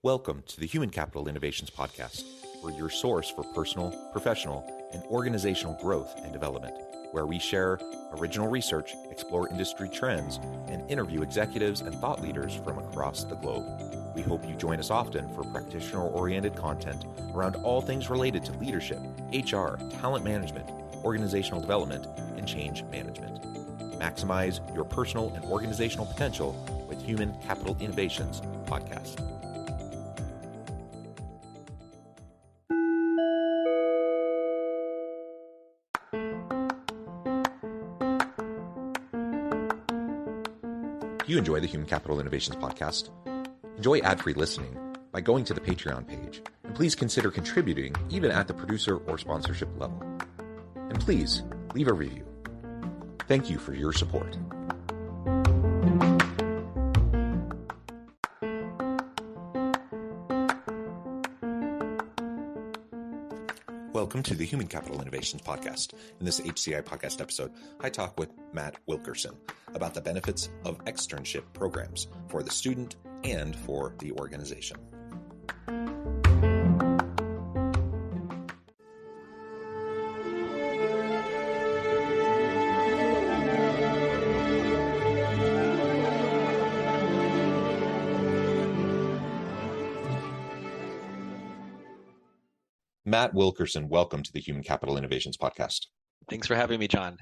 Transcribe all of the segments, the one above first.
Welcome to the Human Capital Innovations Podcast. We're your source for personal, professional, and organizational growth and development, where we share original research, explore industry trends, and interview executives and thought leaders from across the globe. We hope you join us often for practitioner-oriented content around all things related to leadership, HR, talent management, organizational development, and change management. Maximize your personal and organizational potential with Human Capital Innovations Podcast. If you enjoy the Human Capital Innovations Podcast, enjoy ad-free listening by going to the Patreon page, and please consider contributing even at the producer or sponsorship level. And please leave a review. Thank you for your support. Welcome to the Human Capital Innovations Podcast. In this HCI Podcast episode, I talk with Matt Wilkerson about the benefits of externship programs for the student and for the organization. Matt Wilkerson, welcome to the Human Capital Innovations Podcast. Thanks for having me, John.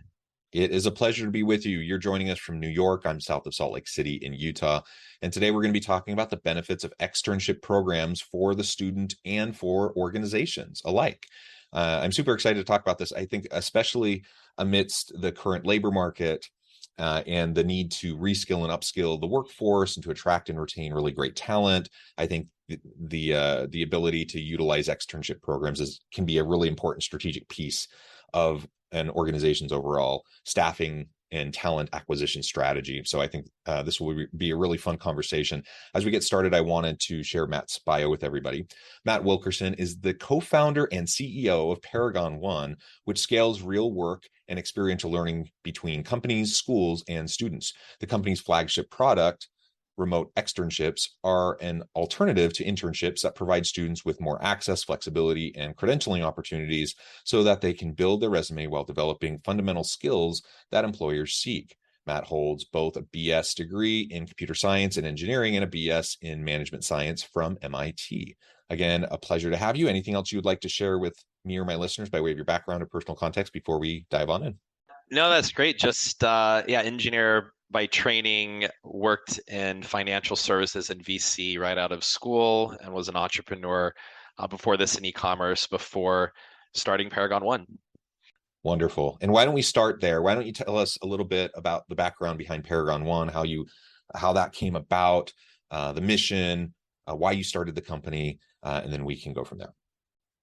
It is a pleasure to be with you. You're joining us from New York. I'm south of Salt Lake City in Utah. And today we're going to be talking about the benefits of externship programs for the student and for organizations alike. I'm super excited to talk about this. I think especially amidst the current labor market and the need to reskill and upskill the workforce and to attract and retain really great talent. I think the ability to utilize externship programs can be a really important strategic piece of an organization's overall staffing and talent acquisition strategy. So I think this will be a really fun conversation. As we get started, I wanted to share Matt's bio with everybody. Matt Wilkerson is the co-founder and CEO of Paragon One, which scales real work and experiential learning between companies, schools, and students. The company's flagship product, remote externships, are an alternative to internships that provide students with more access, flexibility, and credentialing opportunities so that they can build their resume while developing fundamental skills that employers seek. Matt holds both a BS degree in computer science and engineering and a BS in management science from MIT. Again, a pleasure to have you. Anything else you would like to share with me or my listeners by way of your background or personal context before we dive on in? No, that's great. Just, engineer by training, worked in financial services and VC right out of school, and was an entrepreneur before this in e-commerce before starting Paragon One. Wonderful. And why don't we start there? Why don't you tell us a little bit about the background behind Paragon One, how that came about, the mission, why you started the company, and then we can go from there.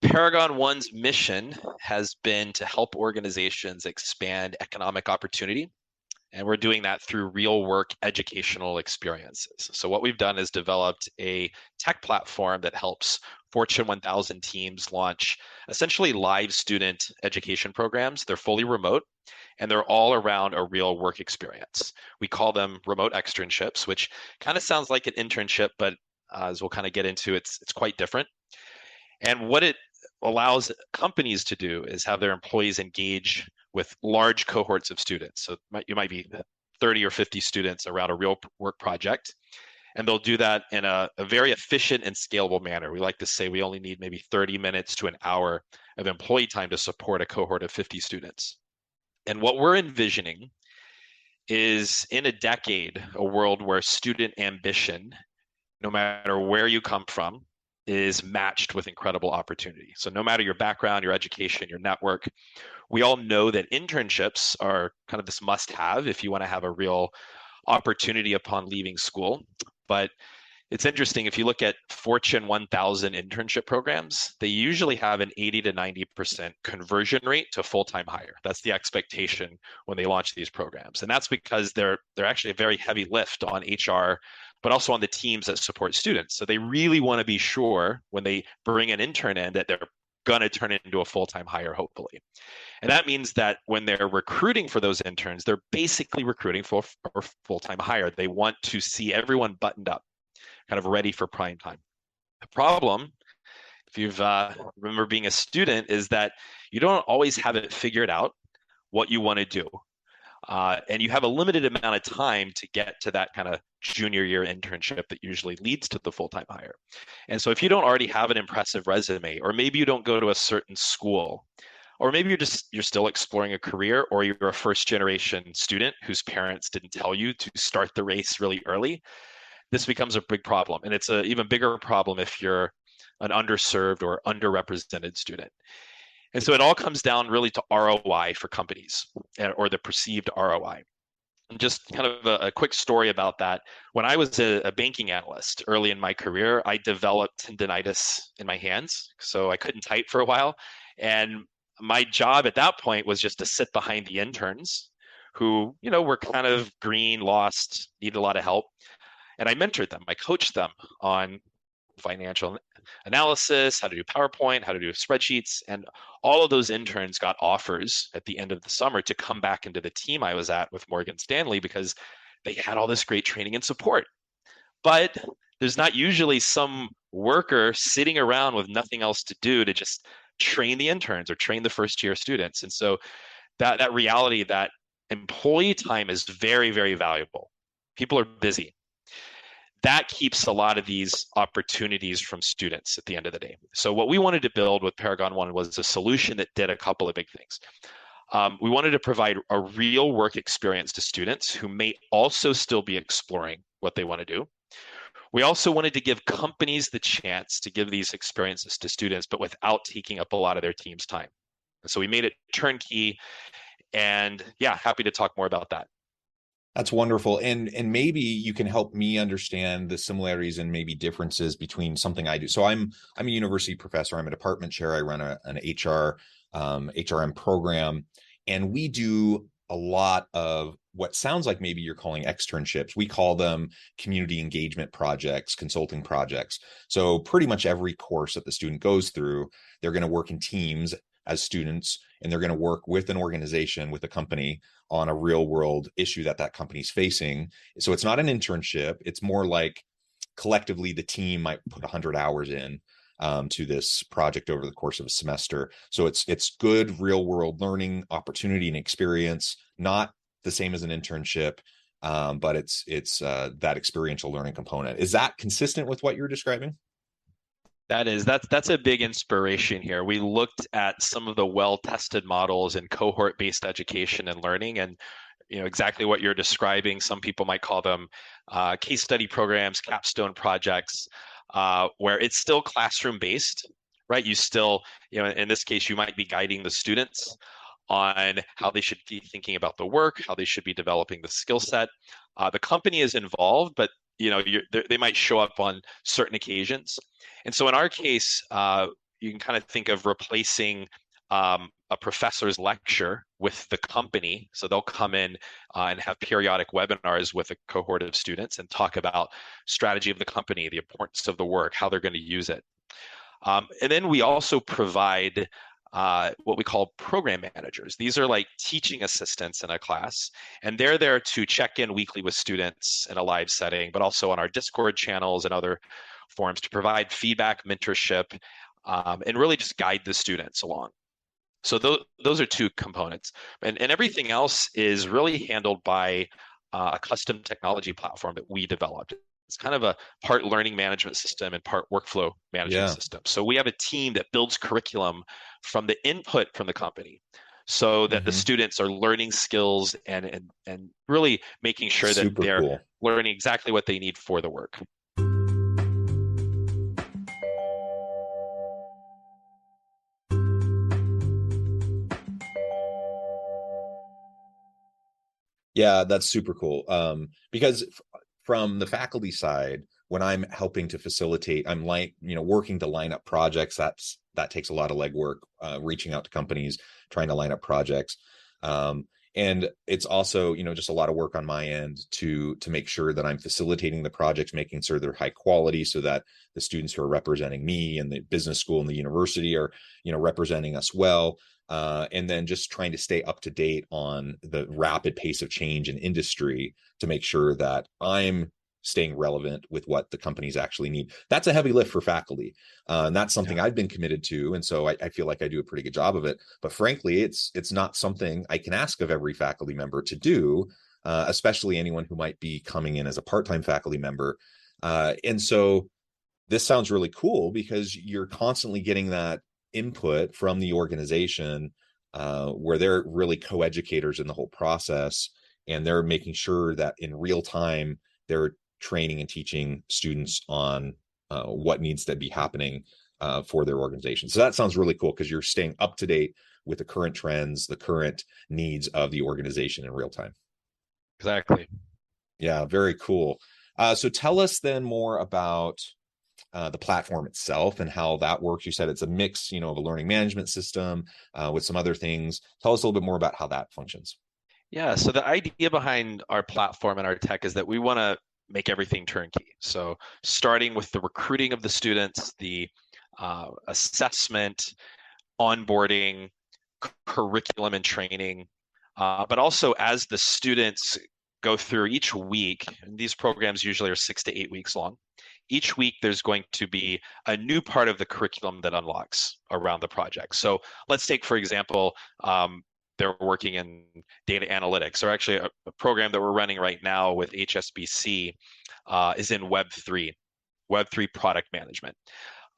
Paragon One's mission has been to help organizations expand economic opportunity. And we're doing that through real work educational experiences. So what we've done is developed a tech platform that helps Fortune 1000 teams launch essentially live student education programs. They're fully remote, and they're all around a real work experience. We call them remote externships, which kind of sounds like an internship, but as we'll kind of get into, it's quite different. And what it allows companies to do is have their employees engage with large cohorts of students. So you might be 30 or 50 students around a real work project, and they'll do that in a very efficient and scalable manner. We like to say we only need maybe 30 minutes to an hour of employee time to support a cohort of 50 students. And what we're envisioning is, in a decade, a world where student ambition, no matter where you come from, is matched with incredible opportunity. So no matter your background, your education, your network, we all know that internships are kind of this must-have if you want to have a real opportunity upon leaving school. But it's interesting, if you look at Fortune 1000 internship programs, they usually have an 80 to 90% conversion rate to full-time hire. That's the expectation when they launch these programs. And that's because they're actually a very heavy lift on HR, but also on the teams that support students. So they really want to be sure when they bring an intern in that they're going to turn it into a full-time hire, hopefully. And that means that when they're recruiting for those interns, they're basically recruiting for full-time hire. They want to see everyone buttoned up, kind of ready for prime time. The problem, if you've remember being a student, is that you don't always have it figured out what you want to do. And you have a limited amount of time to get to that kind of junior year internship that usually leads to the full-time hire. And so if you don't already have an impressive resume, or maybe you don't go to a certain school, or maybe you're still exploring a career, or you're a first generation student whose parents didn't tell you to start the race really early, this becomes a big problem. And it's an even bigger problem if you're an underserved or underrepresented student. And so it all comes down really to ROI for companies, or the perceived ROI. And just kind of a quick story about that. When I was a banking analyst early in my career, I developed tendinitis in my hands. So I couldn't type for a while. And my job at that point was just to sit behind the interns who, were kind of green, lost, needed a lot of help. And I mentored them. I coached them on financial analysis, how to do PowerPoint, how to do spreadsheets. And all of those interns got offers at the end of the summer to come back into the team I was at with Morgan Stanley because they had all this great training and support. But there's not usually some worker sitting around with nothing else to do to just train the interns or train the first year students. And so that reality that employee time is very, very valuable. People are busy. That keeps a lot of these opportunities from students at the end of the day. So what we wanted to build with Paragon One was a solution that did a couple of big things. We wanted to provide a real work experience to students who may also still be exploring what they want to do. We also wanted to give companies the chance to give these experiences to students, but without taking up a lot of their team's time. So we made it turnkey, and yeah, happy to talk more about that. That's wonderful. And maybe you can help me understand the similarities and maybe differences between something I do. So I'm a university professor. I'm a department chair. I run an HR, HRM program, and we do a lot of what sounds like maybe you're calling externships. We call them community engagement projects, consulting projects. So pretty much every course that the student goes through, they're going to work in teams as students, and they're going to work with an organization, with a company, on a real world issue that company's facing. So it's not an internship. It's more like collectively the team might put 100 hours in to this project over the course of a semester. So it's good real world learning opportunity and experience, not the same as an internship, but it's that experiential learning component. Is that consistent with what you're describing? That's a big inspiration here. We looked at some of the well-tested models in cohort-based education and learning, and exactly what you're describing. Some people might call them case study programs, capstone projects, where it's still classroom-based, right? You still, in this case, you might be guiding the students on how they should be thinking about the work, how they should be developing the skill set. The company is involved, but they might show up on certain occasions. And so in our case, you can kind of think of replacing a professor's lecture with the company. So they'll come in and have periodic webinars with a cohort of students and talk about strategy of the company, the importance of the work, how they're going to use it. And then we also provide what we call program managers. These are like teaching assistants in a class, and they're there to check in weekly with students in a live setting, but also on our Discord channels and other forums to provide feedback, mentorship, and really just guide the students along. So those are two components. And everything else is really handled by a custom technology platform that we developed. It's kind of a part learning management system and part workflow management system. So we have a team that builds curriculum from the input from the company, so that the students are learning skills and really making sure that they're learning exactly what they need for the work. Yeah, that's super cool. Because from the faculty side, when I'm helping to facilitate, I'm working to line up projects. That takes a lot of legwork, reaching out to companies, trying to line up projects. And it's also, just a lot of work on my end to make sure that I'm facilitating the projects, making sure they're high quality, so that the students who are representing me and the business school and the university are, representing us well. And then just trying to stay up to date on the rapid pace of change in industry to make sure that I'm staying relevant with what the companies actually need. That's a heavy lift for faculty. And that's something I've been committed to. And so I feel like I do a pretty good job of it. But frankly, it's not something I can ask of every faculty member to do, especially anyone who might be coming in as a part-time faculty member. And so this sounds really cool because you're constantly getting that input from the organization, where they're really co-educators in the whole process, and they're making sure that in real time they're training and teaching students on what needs to be happening for their organization. So that sounds really cool because you're staying up to date with the current trends, the current needs of the organization in real time. Exactly. Yeah, very cool. So tell us then more about the platform itself and how that works. You said it's a mix, of a learning management system with some other things. Tell us a little bit more about how that functions. Yeah, so the idea behind our platform and our tech is that we want to make everything turnkey. So starting with the recruiting of the students, the assessment, onboarding, curriculum and training, but also as the students go through each week, and these programs usually are 6 to 8 weeks long. Each week, there's going to be a new part of the curriculum that unlocks around the project. So let's take, for example, they're working in data analytics, or actually a program that we're running right now with HSBC is in Web3 product management.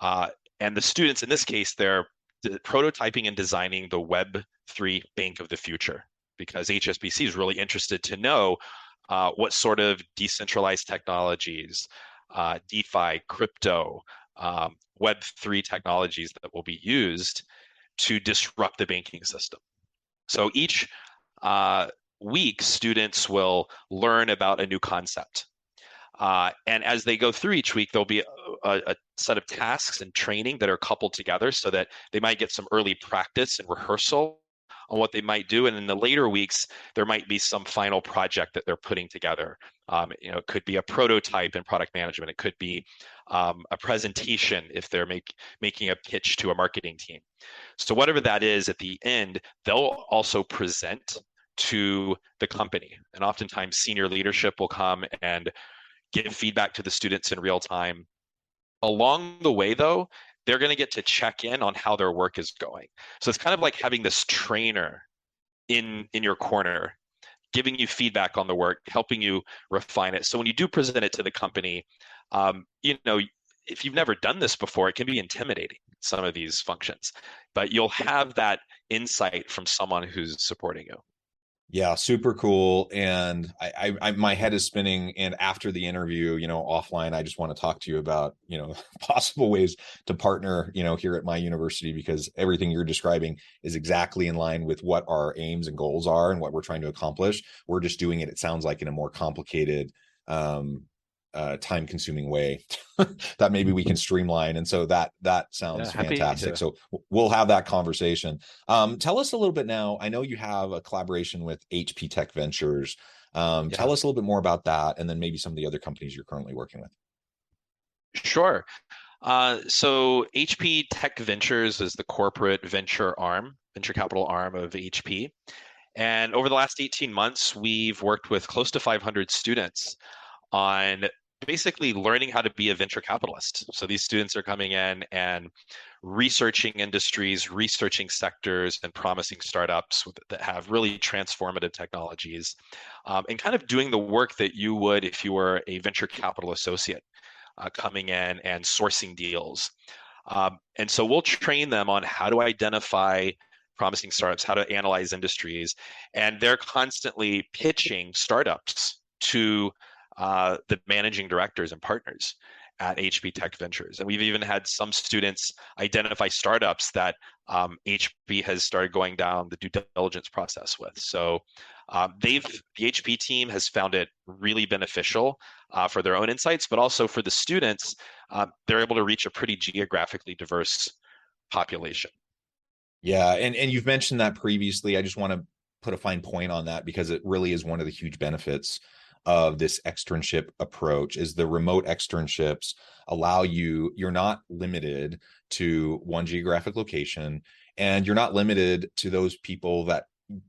And the students, in this case, they're prototyping and designing the Web3 bank of the future, because HSBC is really interested to know what sort of decentralized technologies, DeFi, crypto, Web3 technologies that will be used to disrupt the banking system. So each week, students will learn about a new concept. And as they go through each week, there'll be a set of tasks and training that are coupled together so that they might get some early practice and rehearsal on what they might do. And in the later weeks, there might be some final project that they're putting together. It could be a prototype in product management. It could be a presentation if they're making a pitch to a marketing team. So whatever that is, at the end, they'll also present to the company. And oftentimes senior leadership will come and give feedback to the students in real time. Along the way, though, they're going to get to check in on how their work is going. So it's kind of like having this trainer in your corner, giving you feedback on the work, helping you refine it. So when you do present it to the company, if you've never done this before, it can be intimidating, some of these functions, but you'll have that insight from someone who's supporting you. Yeah, super cool. And I my head is spinning. And after the interview, offline, I just want to talk to you about, possible ways to partner, here at my university, because everything you're describing is exactly in line with what our aims and goals are and what we're trying to accomplish. We're just doing it sounds like, in a more complicated, time-consuming way that maybe we can streamline. And so that sounds fantastic. So we'll have that conversation. Tell us a little bit now. I know you have a collaboration with HP Tech Ventures. Tell us a little bit more about that, and then maybe some of the other companies you're currently working with. Sure. So HP Tech Ventures is the corporate venture capital arm of HP. And over the last 18 months, we've worked with close to 500 students on basically learning how to be a venture capitalist. So these students are coming in and researching industries, researching sectors, and promising startups that have really transformative technologies, and kind of doing the work that you would if you were a venture capital associate coming in and sourcing deals. And so we'll train them on how to identify promising startups, how to analyze industries, and they're constantly pitching startups to the managing directors and partners at HP Tech Ventures. And we've even had some students identify startups that HP has started going down the due diligence process with. So the HP team has found it really beneficial for their own insights, but also for the students. They're able to reach a pretty geographically diverse population. Yeah, and you've mentioned that previously. I just want to put a fine point on that, because it really is one of the huge benefits of this externship approach. Is the remote externships allow you're not limited to one geographic location, and you're not limited to those people that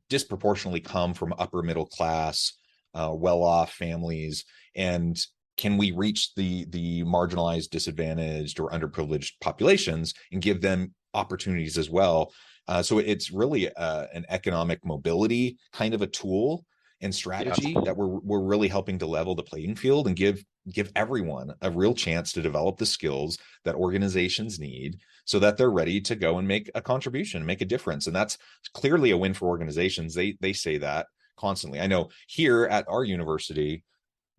disproportionately come from upper middle class, well-off families, and can we reach the marginalized, disadvantaged, or underprivileged populations and give them opportunities as well? So it's really an economic mobility kind of a tool and strategy that we're really helping to level the playing field and give everyone a real chance to develop the skills that organizations need so that they're ready to go and make a contribution, make a difference. And that's clearly a win for organizations. They say that constantly. I know here at our university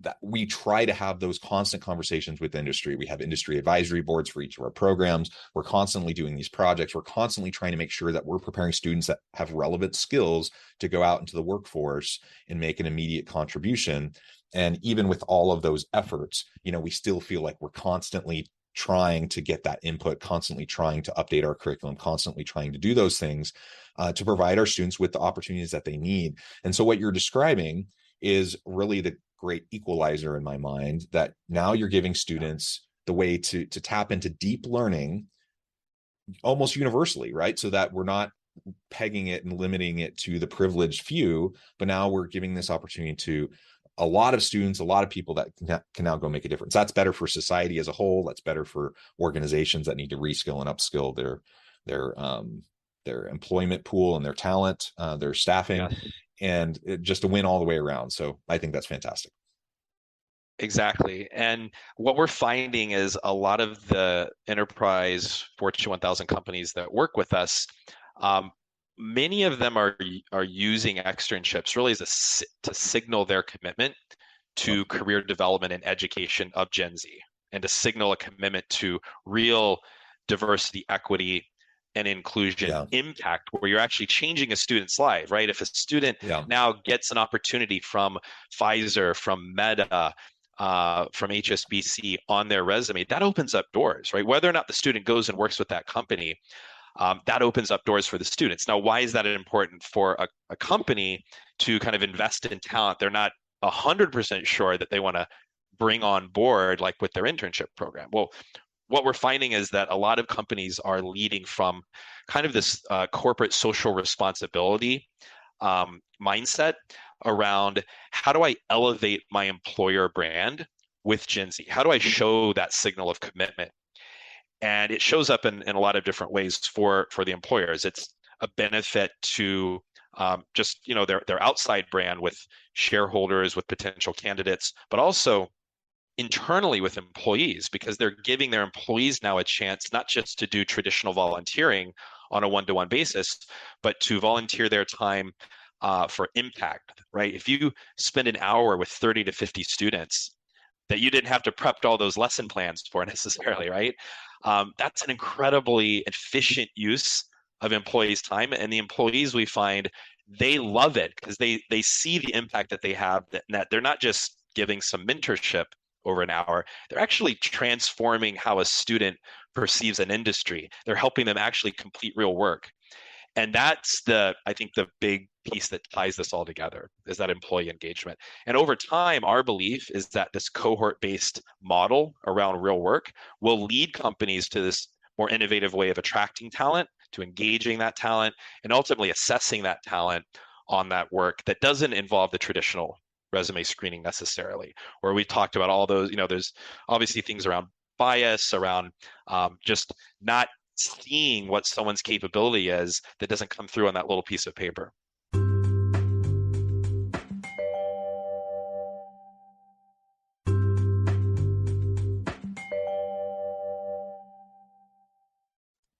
that we try to have those constant conversations with industry. We have industry advisory boards for each of our programs. We're constantly doing these projects. We're constantly trying to make sure that we're preparing students that have relevant skills to go out into the workforce and make an immediate contribution. And even with all of those efforts, we still feel like we're constantly trying to get that input, constantly trying to update our curriculum, constantly trying to do those things to provide our students with the opportunities that they need. And so what you're describing is really the great equalizer in my mind, that now you're giving students the way to tap into deep learning almost universally, right? So that we're not pegging it and limiting it to the privileged few, but now we're giving this opportunity to a lot of students, a lot of people that can now go make a difference. That's better for society as a whole. That's better for organizations that need to reskill and upskill their employment pool and their talent, their staffing, and just a win all the way around. So I think that's fantastic. Exactly. And what we're finding is a lot of the enterprise Fortune 1000 companies that work with us, many of them are using externships really as to signal their commitment to career development and education of Gen Z, and to signal a commitment to real diversity, equity, and inclusion impact, where you're actually changing a student's life, right? If a student now gets an opportunity from Pfizer, from Meta, from HSBC on their resume, that opens up doors, right? Whether or not the student goes and works with that company, that opens up doors for the students. Now, why is that important for a company to kind of invest in talent they're not 100% sure that they want to bring on board, like with their internship program? Well, what we're finding is that a lot of companies are leading from kind of this corporate social responsibility mindset around, how do I elevate my employer brand with Gen Z? How do I show that signal of commitment? And it shows up in a lot of different ways for the employers. It's a benefit to just their outside brand with shareholders, with potential candidates, but also internally with employees, because they're giving their employees now a chance not just to do traditional volunteering on a one-to-one basis, but to volunteer their time for impact, right? If you spend an hour with 30 to 50 students that you didn't have to prep all those lesson plans for necessarily, right? That's an incredibly efficient use of employees' time. And the employees, we find, they love it because they see the impact that they have, that they're not just giving some mentorship over an hour, they're actually transforming how a student perceives an industry. They're helping them actually complete real work. And that's I think the big piece that ties this all together, is that employee engagement. And over time, our belief is that this cohort-based model around real work will lead companies to this more innovative way of attracting talent, to engaging that talent, and ultimately assessing that talent on that work that doesn't involve the traditional resume screening necessarily, where we talked about all those, there's obviously things around bias, around just not seeing what someone's capability is that doesn't come through on that little piece of paper.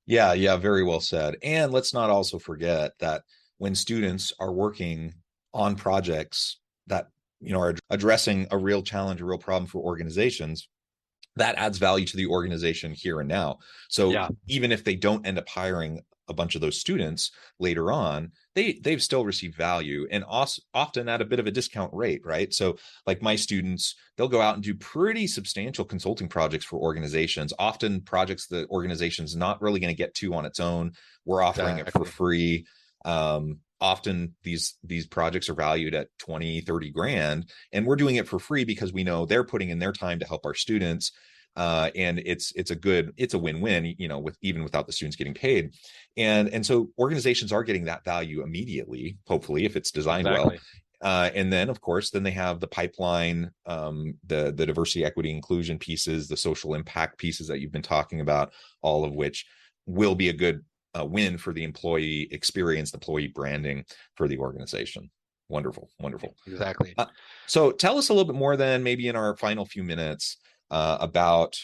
Yeah, very well said. And let's not also forget that when students are working on projects that are addressing a real challenge, a real problem for organizations, that adds value to the organization here and now. So even if they don't end up hiring a bunch of those students later on, they've still received value, and often at a bit of a discount rate, right? So like my students, they'll go out and do pretty substantial consulting projects for organizations, often projects that organization's not really going to get to on its own. We're offering it for free. Often these projects are valued at 20, 30 grand, and we're doing it for free because we know they're putting in their time to help our students. And it's a win-win, even without the students getting paid. And so organizations are getting that value immediately, hopefully, if it's designed well. And then, of course, then they have the pipeline, the diversity, equity, inclusion pieces, the social impact pieces that you've been talking about, all of which will be a good win for the employee experience, employee branding for the organization. Wonderful, wonderful. Exactly. So tell us a little bit more then, maybe in our final few minutes, about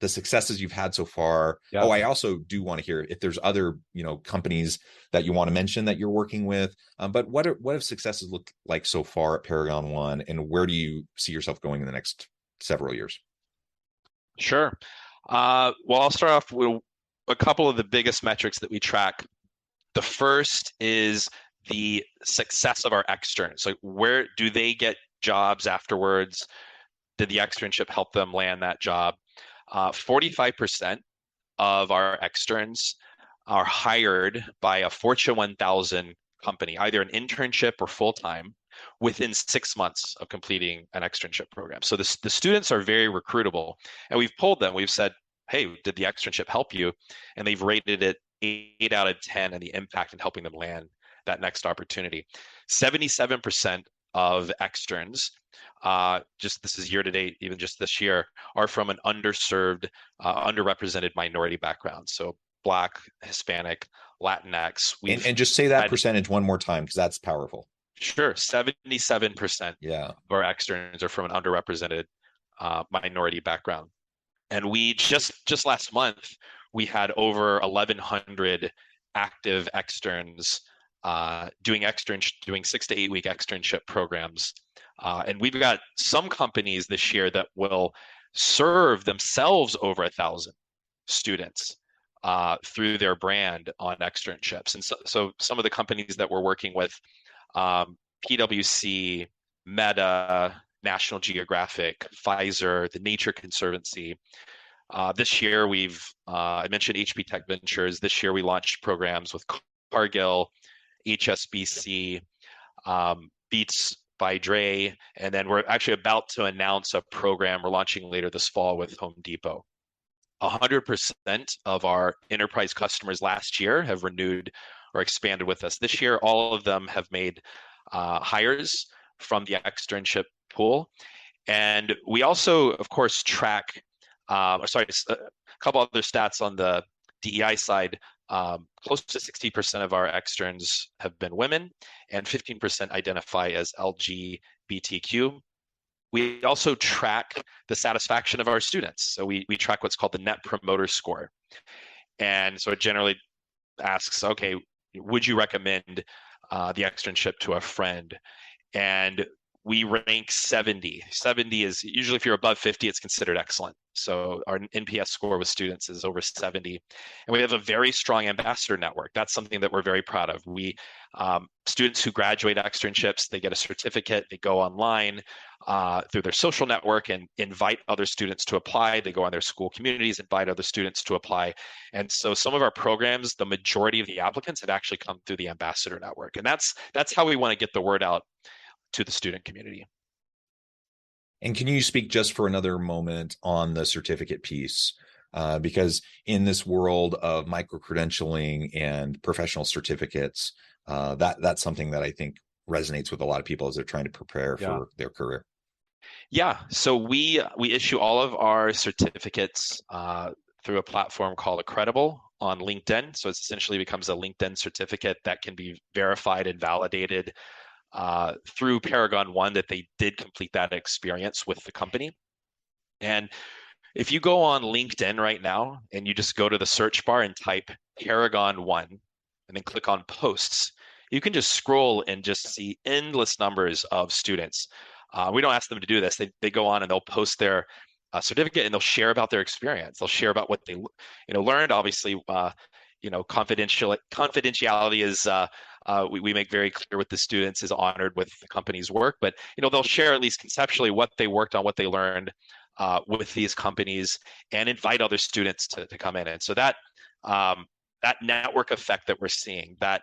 the successes you've had so far. Yeah. Oh, I also do want to hear if there's other, companies that you want to mention that you're working with. But what have successes looked like so far at Paragon One, and where do you see yourself going in the next several years? Sure. Well, I'll start off with a couple of the biggest metrics that we track. The first is the success of our externs. Like, where do they get jobs afterwards? Did the externship help them land that job? 45% of our externs are hired by a Fortune 1000 company, either an internship or full-time, within 6 months of completing an externship program. So the students are very recruitable. And we've polled them. We've said, hey, did the externship help you? And they've rated it 8 out of 10 and the impact in helping them land that next opportunity. 77% of externs, this is year to date, even just this year, are from an underserved, underrepresented minority background. So Black, Hispanic, Latinx. And just say that percentage one more time, because that's powerful. Sure. 77% of our externs are from an underrepresented minority background. And we just last month, we had over 1,100 active externs doing 6 to 8 week externship programs. And we've got some companies this year that will serve themselves over 1,000 students through their brand on externships. And so some of the companies that we're working with, PwC, Meta, National Geographic, Pfizer, the Nature Conservancy. This year I mentioned HP Tech Ventures. This year we launched programs with Cargill, HSBC, Beats by Dre, and then we're actually about to announce a program we're launching later this fall with Home Depot. 100% of our enterprise customers last year have renewed or expanded with us. This year, all of them have made hires from the externship pool. And we also, of course, track, a couple other stats on the DEI side. Close to 60% of our externs have been women, and 15% identify as LGBTQ. We also track the satisfaction of our students. So we track what's called the Net Promoter Score. And so it generally asks, okay, would you recommend the externship to a friend? And we rank 70. 70 is usually, if you're above 50, it's considered excellent. So our NPS score with students is over 70. And we have a very strong ambassador network. That's something that we're very proud of. We students who graduate externships, they get a certificate, they go online through their social network and invite other students to apply. They go on their school communities, invite other students to apply. And so some of our programs, the majority of the applicants have actually come through the ambassador network. And that's how we want to get the word out to the student community. And can you speak just for another moment on the certificate piece? Because in this world of micro-credentialing and professional certificates, that's something that I think resonates with a lot of people as they're trying to prepare for their career. Yeah, so we issue all of our certificates through a platform called Accredible on LinkedIn. So it essentially becomes a LinkedIn certificate that can be verified and validated through Paragon One that they did complete that experience with the company. And if you go on LinkedIn right now and you just go to the search bar and type Paragon One and then click on posts, you can just scroll and just see endless numbers of students. We don't ask them to do this. They go on and they'll post their certificate and they'll share about their experience. They'll share about what they learned. Obviously, confidentiality is we make very clear with the students is honored with the company's work, but they'll share at least conceptually what they worked on, what they learned with these companies, and invite other students to come in. And so that network effect that we're seeing, that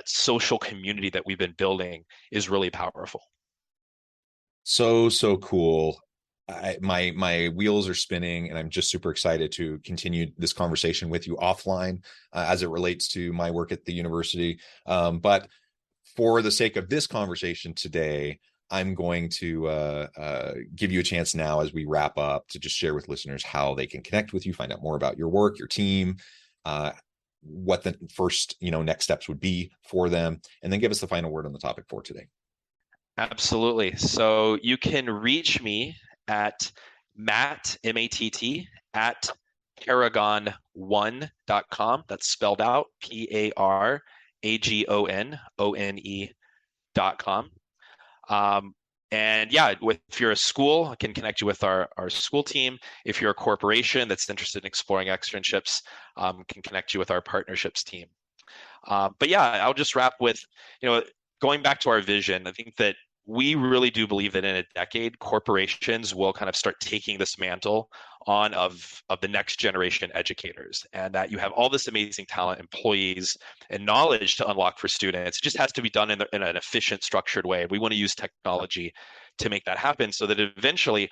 social community that we've been building, is really powerful. So cool. My wheels are spinning, and I'm just super excited to continue this conversation with you offline as it relates to my work at the university. But for the sake of this conversation today, I'm going to give you a chance now as we wrap up to just share with listeners how they can connect with you, find out more about your work, your team, what the first, next steps would be for them, and then give us the final word on the topic for today. Absolutely. So you can reach me at Matt, M-A-T-T, at paragon1.com. That's spelled out PARAGONONE.com. And yeah, if you're a school, I can connect you with our school team. If you're a corporation that's interested in exploring externships, can connect you with our partnerships team. But yeah, I'll just wrap with, going back to our vision. I think that we really do believe that in a decade, corporations will kind of start taking this mantle on of the next generation educators, and that you have all this amazing talent, employees, and knowledge to unlock for students. It just has to be done in an efficient, structured way. We want to use technology to make that happen so that eventually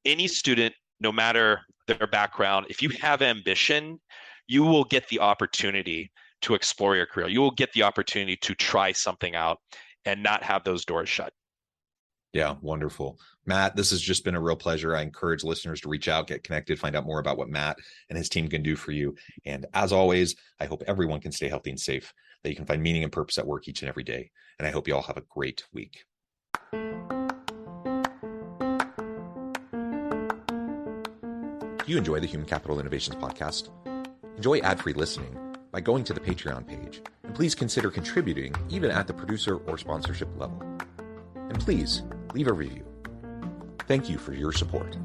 any student, no matter their background, if you have ambition, you will get the opportunity to explore your career. You will get the opportunity to try something out and not have those doors shut. Yeah, wonderful. Matt, this has just been a real pleasure. I encourage listeners to reach out, get connected, find out more about what Matt and his team can do for you. And as always, I hope everyone can stay healthy and safe, that you can find meaning and purpose at work each and every day. And I hope you all have a great week. Do you enjoy the Human Capital Innovations podcast? Enjoy ad-free listening by going to the Patreon page. And please consider contributing even at the producer or sponsorship level. And please leave a review. Thank you for your support.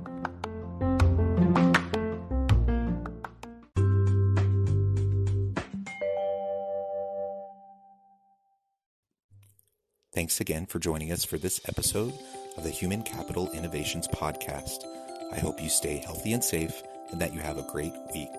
Thanks again for joining us for this episode of the Human Capital Innovations Podcast. I hope you stay healthy and safe and that you have a great week.